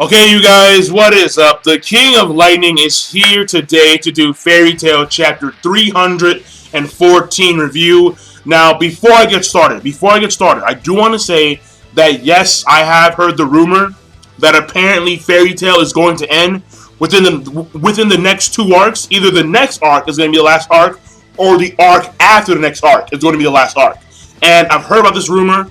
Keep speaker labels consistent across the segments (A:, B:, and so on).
A: Okay, you guys, what is up? The King of Lightning is here today to do Fairy Tail Chapter 314 review. Now, before I get started, I do want to say that yes, I have heard the rumor that apparently Fairy Tail is going to end within the next two arcs. Either the next arc is going to be the last arc, or the arc after the next arc is going to be the last arc. And I've heard about this rumor,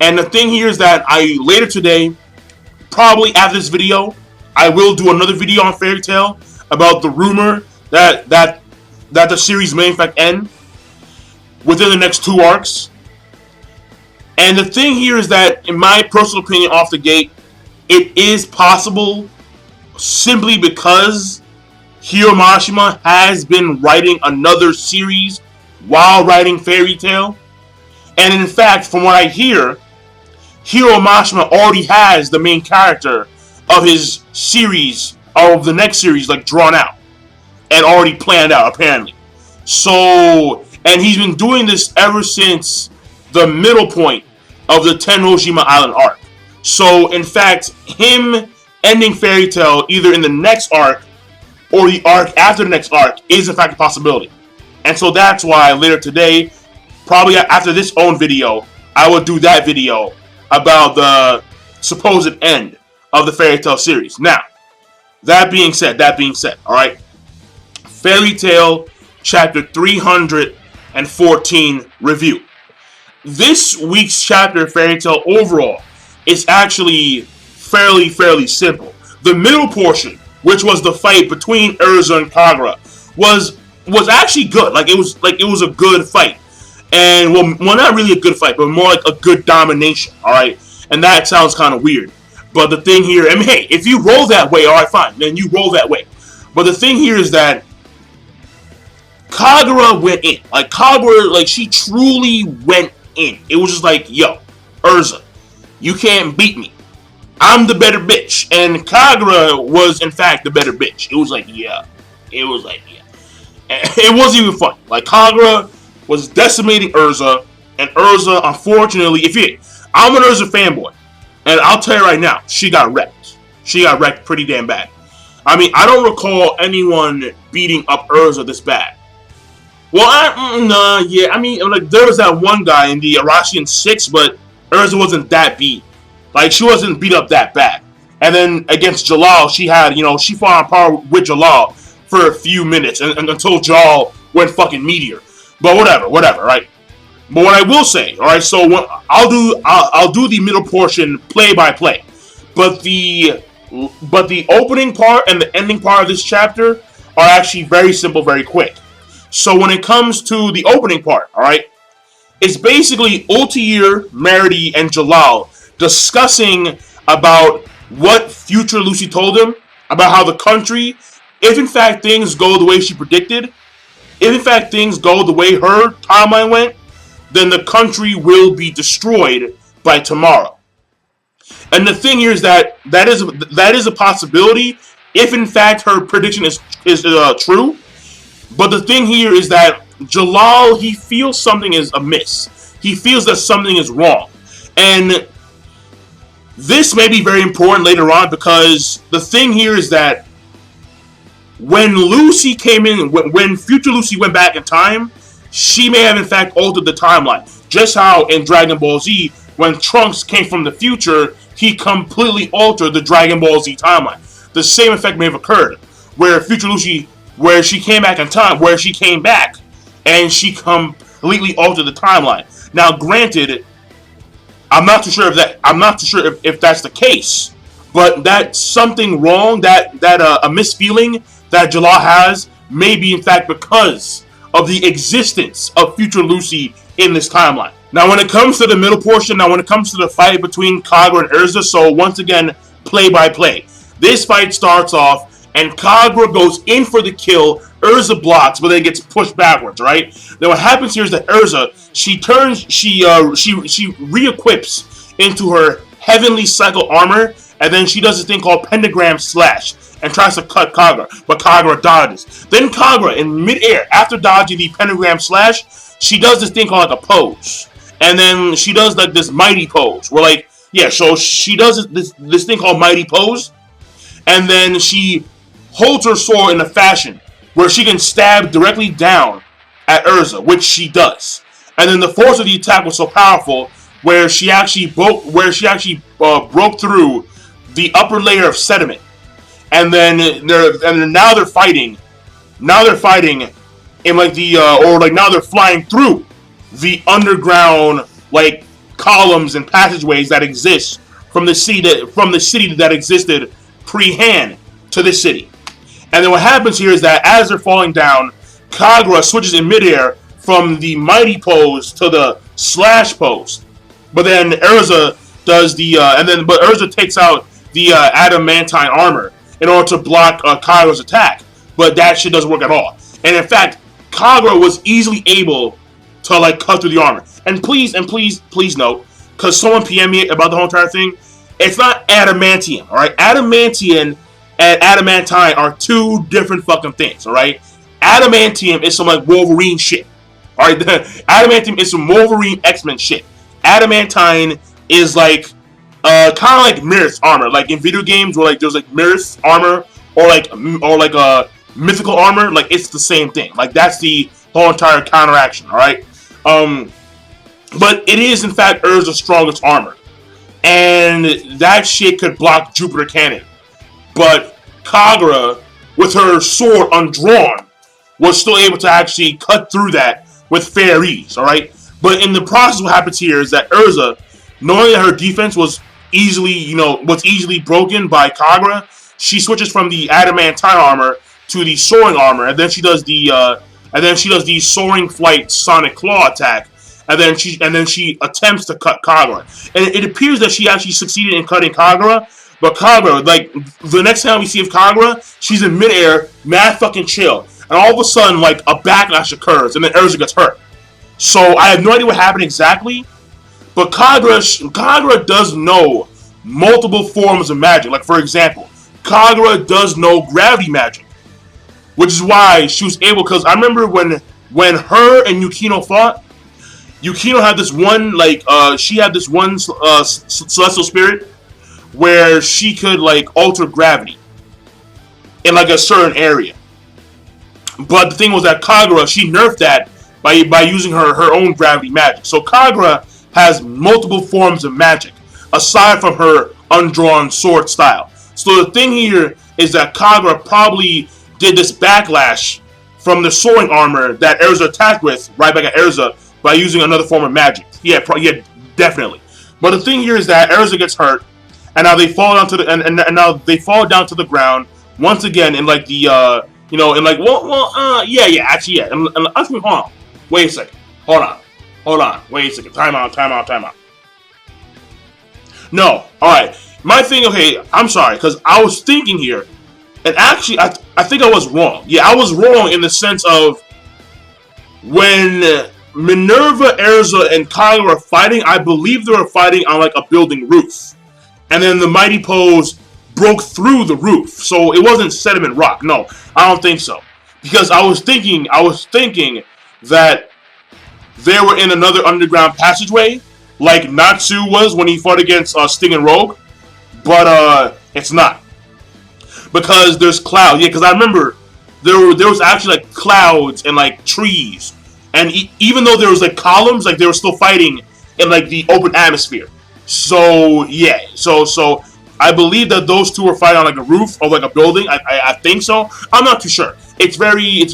A: and the thing here is that later today, probably after this video, I will do another video on Fairy Tail about the rumor that the series may in fact end within the next two arcs. And the thing here is that, in my personal opinion, off the gate, it is possible simply because Hiro Mashima has been writing another series while writing Fairy Tail. And in fact, from what I hear, Hiro Mashima already has the main character of his series, of the next series, like drawn out and already planned out, apparently. So, and he's been doing this ever since the middle point of the Tennoshima Island arc. So, in fact, him ending Fairy Tail either in the next arc or the arc after the next arc is in fact a possibility. And so that's why later today, probably after this own video, I will do that video about the supposed end of the Fairy Tail series. Now, that being said, alright, Fairy Tail Chapter 314 review. This week's chapter of Fairy Tail overall is actually fairly simple. The middle portion, which was the fight between Erza and Kagura, was actually good. It was a good fight. And, well, not really a good fight, but more like a good domination, alright? And that sounds kind of weird. But the thing here, I mean, hey, if you roll that way, alright, fine, then you roll that way. But the thing here is that Kagura went in. Kagura, she truly went in. It was just like, yo, Erza, you can't beat me. I'm the better bitch. And Kagura was, in fact, the better bitch. It was like, yeah. It wasn't even fun. Kagura was decimating Erza, and Erza, unfortunately, I'm an Erza fanboy, and I'll tell you right now, she got wrecked. She got wrecked pretty damn bad. I mean, I don't recall anyone beating up Erza this bad. Well, there was that one guy in the Arashian 6, but Erza wasn't that beat. She wasn't beat up that bad. And then against Jalal, she fought on par with Jalal for a few minutes, and until Jalal went fucking meteor. But whatever, right? But what I will say, all right. So I'll do the middle portion play by play, but the opening part and the ending part of this chapter are actually very simple, very quick. So when it comes to the opening part, all right, it's basically Altair, Merity, and Jalal discussing about what future Lucy told him about how the country, if in fact things go the way she predicted. If in fact things go the way her timeline went, then the country will be destroyed by tomorrow. And the thing here is that is a possibility if in fact her prediction is true. But the thing here is that Jalal, he feels something is amiss. He feels that something is wrong. And this may be very important later on, because the thing here is that when Lucy came in, when future Lucy went back in time, she may have in fact altered the timeline. Just how in Dragon Ball Z, when Trunks came from the future, he completely altered the Dragon Ball Z timeline. The same effect may have occurred, where future Lucy, where she came back in time, where she came back, and she completely altered the timeline. Now, granted, I'm not too sure if that's the case, but that's something wrong, that a misfeeling that Jalal has may be in fact because of the existence of future Lucy in this timeline. Now when it comes to the middle portion, when it comes to the fight between Kagura and Erza, so once again, play by play. This fight starts off and Kagura goes in for the kill, Erza blocks, but then gets pushed backwards, right? Then what happens here is that Erza, she re-equips into her heavenly cycle armor, and then she does this thing called pentagram slash and tries to cut Kagura, but Kagura dodges. Then Kagura, in midair, after dodging the pentagram slash, she does this thing called a pose. And then she does this mighty pose, where so she does this thing called mighty pose, and then she holds her sword in a fashion where she can stab directly down at Erza, which she does. And then the force of the attack was so powerful where she actually broke through the upper layer of sediment. And then now they're fighting. Now they're fighting in like now they're flying through the underground like columns and passageways that exist from the city that existed pre-Han to this city. And then what happens here is that as they're falling down, Kagura switches in midair from the mighty pose to the slash pose. But then Erza does but Erza takes out the adamantine armor in order to block Kagura's attack. But that shit doesn't work at all. And in fact, Kagura was easily able to like cut through the armor. And please note, because someone PM'd me about the whole entire thing, it's not adamantium, alright? Adamantium and adamantine are two different fucking things, alright? Adamantium is some like Wolverine shit. Alright, adamantium is some Wolverine X-Men shit. Adamantine is like kind of like Mirth's armor, like in video games where like there's like Mirth's armor or like a mythical armor. Like it's the same thing. Like that's the whole entire counteraction. All right, but it is in fact Erza's strongest armor, and that shit could block Jupiter Cannon. But Kagura, with her sword undrawn, was still able to actually cut through that with fair ease. All right. But in the process, what happens here is that Erza, knowing that her defense was easily broken by Kagura, she switches from the adamantine armor to the soaring armor, and then she does the soaring flight sonic claw attack, and then she attempts to cut Kagura. And it appears that she actually succeeded in cutting Kagura, but Kagura, like the next time we see of Kagura, she's in midair, mad fucking chill, and all of a sudden like a backlash occurs, and then Erza gets hurt. So I have no idea what happened exactly, but Kagura does know multiple forms of magic. Like for example, Kagura does know gravity magic, which is why she was able. Because I remember when her and Yukino fought, Yukino had this one she had this one celestial spirit where she could like alter gravity in like a certain area. But the thing was that Kagura, she nerfed that by using her own gravity magic. So Kagura has multiple forms of magic aside from her undrawn sword style. So the thing here is that Kagura probably did this backlash from the soaring armor that Erza attacked with right back at Erza by using another form of magic. Yeah, definitely. But the thing here is that Erza gets hurt, and now they fall down to the and now they fall down to the ground once again in like the actually And hold on. Wait a second. Hold on. Wait a second. Time out. No. Alright. My thing, okay, I'm sorry, because I was thinking here, and actually, I think I was wrong. Yeah, I was wrong in the sense of when Minerva, Erza, and Kagura were fighting, I believe they were fighting on like a building roof. And then the mighty pose broke through the roof. So it wasn't sediment rock. No, I don't think so. Because I was thinking that they were in another underground passageway, like Natsu was when he fought against Sting and Rogue. But it's not. Because there's clouds. Yeah, because I remember there was actually like clouds and like trees. And even though there was like columns, like they were still fighting in like the open atmosphere. So yeah, so I believe that those two were fighting on like a roof of like a building. I think so. I'm not too sure. It's very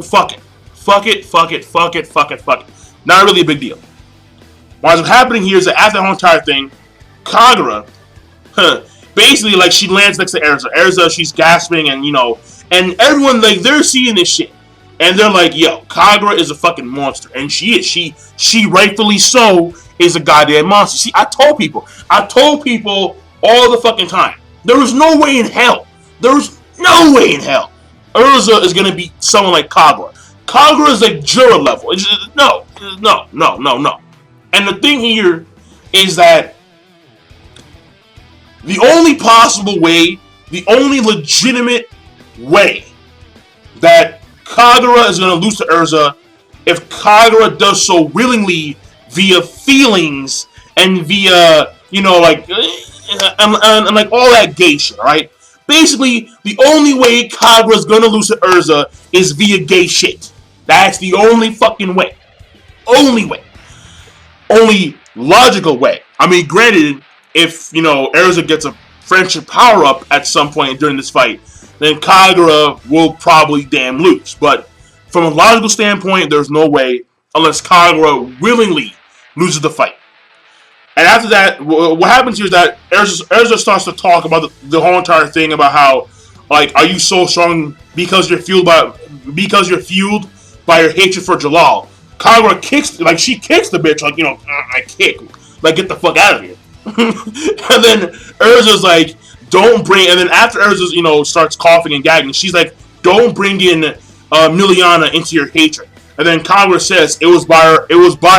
A: fuck it. Not really a big deal. What's happening here is that after the whole entire thing, Kagura, basically like she lands next to Erza. Erza, she's gasping and and everyone like they're seeing this shit. And they're like, yo, Kagura is a fucking monster. And she is. She rightfully so is a goddamn monster. See, I told people all the fucking time. There was no way in hell. Erza is gonna beat someone like Kagura. Kagura is like Jura level. It's just, no. And the thing here is that the only possible way, the only legitimate way that Kagura is going to lose to Erza if Kagura does so willingly via feelings and via, and like all that gay shit, right? Basically, the only way Kagura's gonna lose to Erza is via gay shit. That's the only fucking way. Only way. Only logical way. I mean, granted, if, Erza gets a friendship power-up at some point during this fight, then Kagura will probably damn lose. But from a logical standpoint, there's no way unless Kagura willingly loses the fight. And after that, what happens here is that Erza starts to talk about the whole entire thing about how, like, are you so strong because you're fueled by your hatred for Jalal? Kagura kicks the bitch, like, I kick, like, get the fuck out of here. And then Erza's like, don't bring, and then after Erza, starts coughing and gagging, she's like, don't bring in Miliana into your hatred. And then Kagura says it was by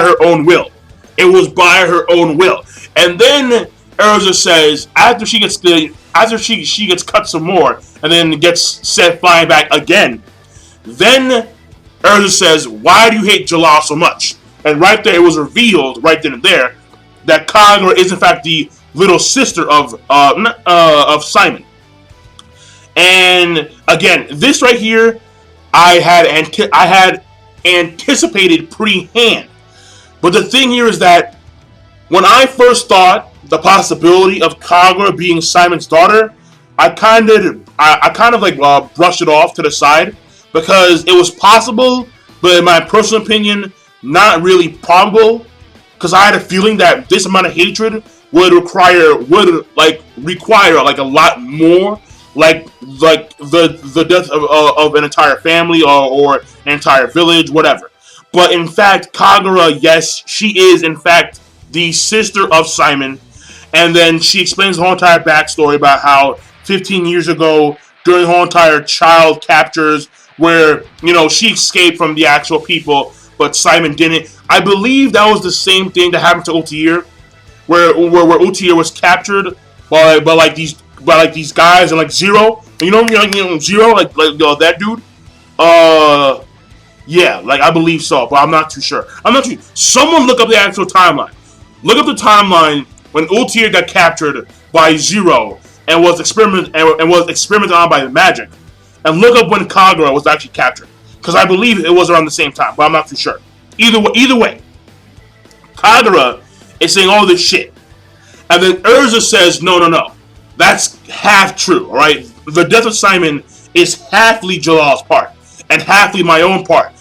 A: her own will. It was by her own will. And then Erza says after she gets cut some more and then gets set flying back again, then Erza says, why do you hate Jalal so much? And right there it was revealed right then and there that Kagura is in fact the little sister of Simon. And again, this right here I had anticipated pre-hand. But the thing here is that when I first thought the possibility of Kagura being Simon's daughter, I kind of brushed it off to the side because it was possible, but in my personal opinion, not really probable. Because I had a feeling that this amount of hatred would require a lot more, like the death of an entire family or an entire village, whatever. But in fact, Kagura, yes, she is in fact the sister of Simon. And then she explains the whole entire backstory about how 15 years ago, during the whole entire child captures, where, she escaped from the actual people, but Simon didn't. I believe that was the same thing that happened to Ultier, where Ultier was captured by these guys and like Zero. Zero, that dude. Yeah, like I believe so, but I'm not too sure. Someone look up the actual timeline. Look up the timeline when Ultier got captured by Zero and was experimented on by the magic, and look up when Kagura was actually captured, because I believe it was around the same time, but I'm not too sure. Either way, Kagura is saying all this shit, and then Erza says, no, that's half true. All right, the death of Simon is halfly Jalal's part and halfly my own part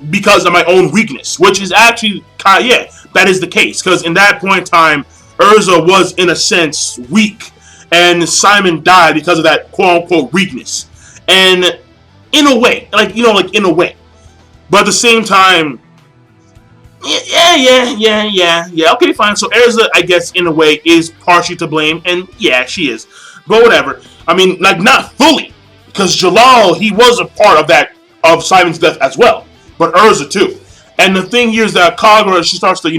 A: because of my own weakness, which is actually that is the case, because in that point in time, Erza was in a sense weak, and Simon died because of that quote unquote weakness. And in a way, in a way, but at the same time, yeah. Okay, fine. So Erza, I guess, in a way, is partially to blame, and yeah, she is. But whatever. I mean, like, not fully, because Jalal, he was a part of Simon's death as well, but Erza too. And the thing here is that Kagura, she starts to,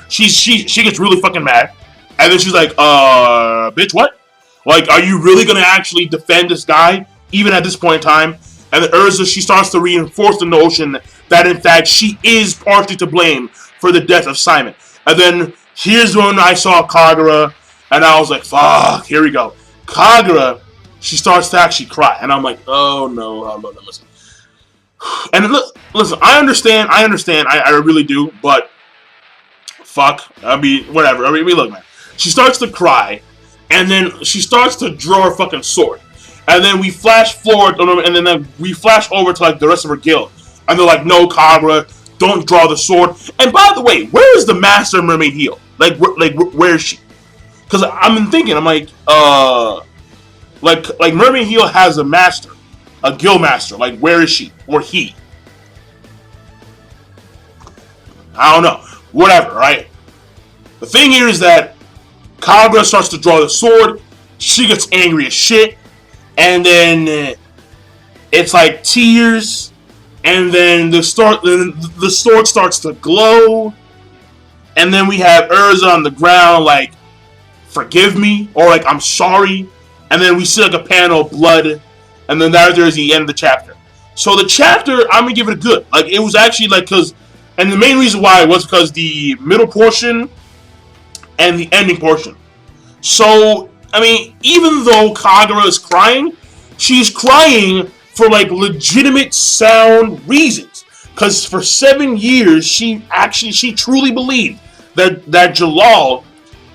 A: she gets really fucking mad, and then she's like, bitch, what? Like, are you really gonna actually defend this guy, even at this point in time? And then Erza, she starts to reinforce the notion that, in fact, she is partially to blame for the death of Simon. And then, here's when I saw Kagura, and I was like, fuck, here we go. Kagura, she starts to actually cry. And I'm like, oh no, listen. And listen, I understand, I really do, but fuck, I mean, whatever. I mean, look, man. She starts to cry, and then she starts to draw her fucking sword. And then we flash forward, and then we flash over to like the rest of her guild. And they're like, no, Kagura, don't draw the sword. And by the way, where is the Master Mermaid Heel? Where is she? Because I'm thinking, I'm like Mermaid Heel has a master, a guild master. Like, where is she? Or he? I don't know. Whatever, right? The thing here is that Kagura starts to draw the sword. She gets angry as shit. And then it's like tears, and then the sword starts to glow, and then we have Erza on the ground like, forgive me, or like, I'm sorry, and then we see like a panel of blood, and then there's the end of the chapter. So the chapter, I'm gonna give it a good. Like, it was actually like, and the main reason why was because the middle portion and the ending portion. So, I mean, even though Kagura is crying, she's crying for like legitimate sound reasons. Because for 7 years, she truly believed that Jalal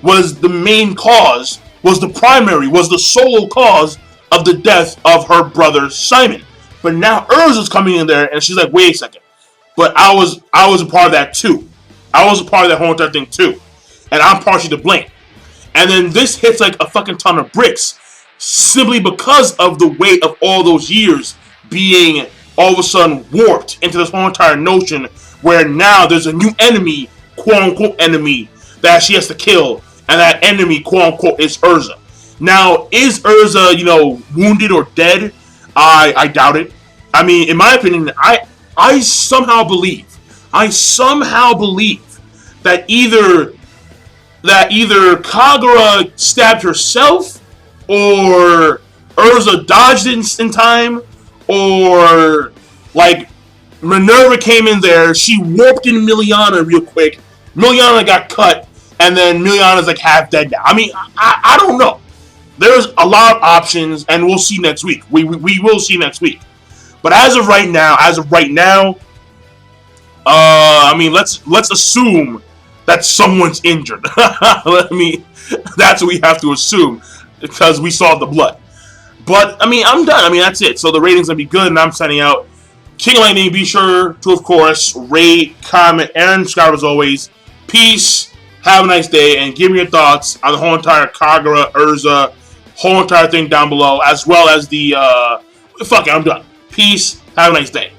A: was the main cause, was the primary, was the solo cause of the death of her brother Simon. But now Erza's coming in there, and she's like, wait a second. But I was a part of that too. I was a part of that whole entire thing too, and I'm partially to blame. And then this hits like a fucking ton of bricks, simply because of the weight of all those years being all of a sudden warped into this whole entire notion where now there's a new enemy, quote unquote enemy, that she has to kill, and that enemy, quote unquote, is Erza. Now, is Erza, wounded or dead? I doubt it. I mean, in my opinion, I somehow believe that either Kagura stabbed herself, or Erza dodged it in time, or like Minerva came in there, she warped in Miliana real quick. Miliana got cut, and then Miliana's like half dead now. I mean, I don't know. There's a lot of options, and we'll see next week. We will see next week. But as of right now, I mean, let's assume that someone's injured. That's what we have to assume because we saw the blood. But I mean, I'm done. I mean, that's it. So the ratings gonna be good, and I'm signing out. King Lightning, be sure to, of course, rate, comment, and subscribe as always. Peace. Have a nice day, and give me your thoughts on the whole entire Kagura, Erza, whole entire thing down below, as well as the fuck it, I'm done. Peace. Have a nice day.